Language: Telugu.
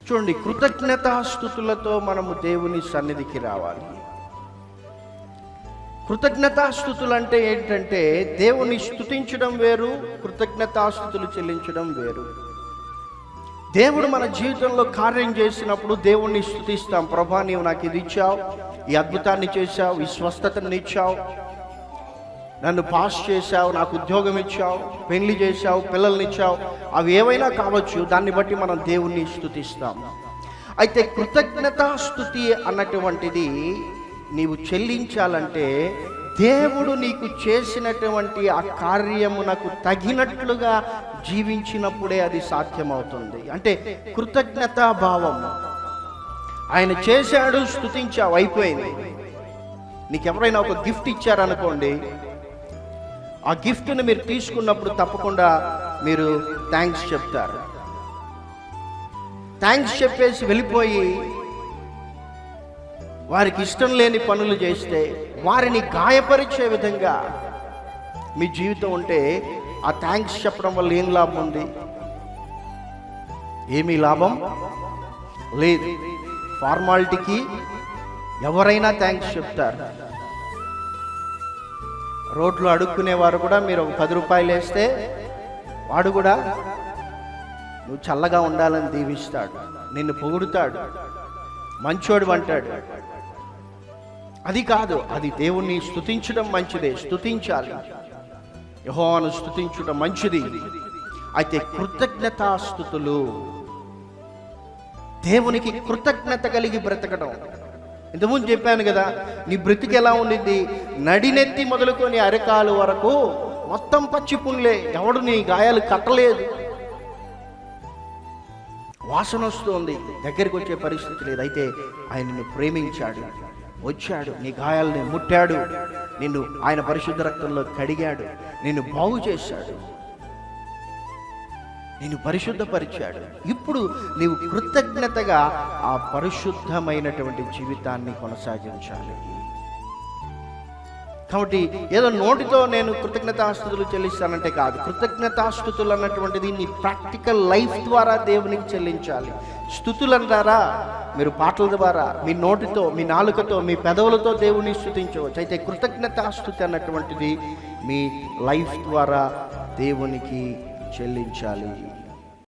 చూడండి, కృతజ్ఞతాస్తుతులతో మనము దేవుని సన్నిధికి రావాలి. కృతజ్ఞతాస్తుతులు అంటే ఏంటంటే దేవుని స్తుతించడం వేరు, కృతజ్ఞతాస్తుతులు చెల్లించడం వేరు. దేవుడు మన జీవితంలో కార్యం చేసినప్పుడు దేవుణ్ణి స్తుతిస్తాం. ప్రభా, నీవు నాకు ఇది ఇచ్చావు, ఈ అద్భుతాన్ని చేశావు, ఈ స్వస్థతని ఇచ్చావు, నన్ను పాస్ చేశావు, నాకు ఉద్యోగం ఇచ్చావు, పెళ్లి చేశావు, పిల్లల్ని ఇచ్చావు, అవి ఏవైనా కావచ్చు. దాన్ని బట్టి మనం దేవుణ్ణి స్తుతిస్తాం. అయితే కృతజ్ఞతాస్తుతి అన్నటువంటిది నీవు చెల్లించాలంటే దేవుడు నీకు చేసినటువంటి ఆ కార్యమునకు తగినట్లుగా జీవించినప్పుడే అది సాధ్యమవుతుంది. అంటే కృతజ్ఞతా భావం. ఆయన చేశాడు, స్తుతించావు, అయిపోయింది. నీకెవరైనా ఒక గిఫ్ట్ ఇచ్చారనుకోండి, ఆ గిఫ్ట్ని మీరు తీసుకున్నప్పుడు తప్పకుండా మీరు థ్యాంక్స్ చెప్తారు. థ్యాంక్స్ చెప్పేసి వెళ్ళిపోయి వారికి ఇష్టం లేని పనులు చేస్తే, వారిని గాయపరిచే విధంగా మీ జీవితం ఉంటే ఆ థ్యాంక్స్ చెప్పడం వల్ల ఏం లాభం ఉంది? ఏమీ లాభం లేదు. ఫార్మాలిటీకి ఎవరైనా థ్యాంక్స్ చెప్తారు. రోడ్లో అడుక్కునేవారు కూడా మీరు ఒక 10 రూపాయలు వేస్తే వాడు కూడా నువ్వు చల్లగా ఉండాలని దీవిస్తాడు, నిన్ను పొగుడుతాడు, మంచోడు అంటాడు. అది కాదు, అది దేవుణ్ణి స్తుతించడం మంచిదే, స్తుతించాలి. యెహోవాను స్తుతించడం మంచిది. అయితే కృతజ్ఞతాస్తుతులు, దేవునికి కృతజ్ఞత కలిగి బ్రతకడం. ఇంతకుముందు చెప్పాను కదా, నీ బ్రతికి ఎలా ఉండింది? నడినెత్తి మొదలుకొని అరికాలు వరకు మొత్తం పచ్చి పుండ్లే, ఎవడు నీ గాయాలు కట్టలేదు, వాసన వస్తుంది, దగ్గరికి వచ్చే పరిస్థితి లేదు. అయితే ఆయన నిన్ను ప్రేమించాడు, వచ్చాడు, నీ గాయాలని ముట్టాడు, నిన్ను ఆయన పరిశుద్ధ రక్తంలో కడిగాడు, నిన్ను బాగు చేశాడు, నిన్ను పరిశుద్ధపరిచాడు. ఇప్పుడు నీవు కృతజ్ఞతగా ఆ పరిశుద్ధమైనటువంటి జీవితాన్ని కొనసాగించాలి. కాబట్టి ఏదో నోటితో నేను కృతజ్ఞతాస్తుతులు చెల్లిస్తానంటే కాదు. కృతజ్ఞతాస్తుతులు అన్నటువంటిది నీ ప్రాక్టికల్ లైఫ్ ద్వారా దేవునికి చెల్లించాలి. స్తుతులు అంటారా, మీరు పాటల ద్వారా, మీ నోటితో, మీ నాలుకతో, మీ పెదవులతో దేవుని స్తుతించవచ్చు. అయితే కృతజ్ఞతాస్తుతి అన్నటువంటిది మీ లైఫ్ ద్వారా దేవునికి చెల్లించాలి.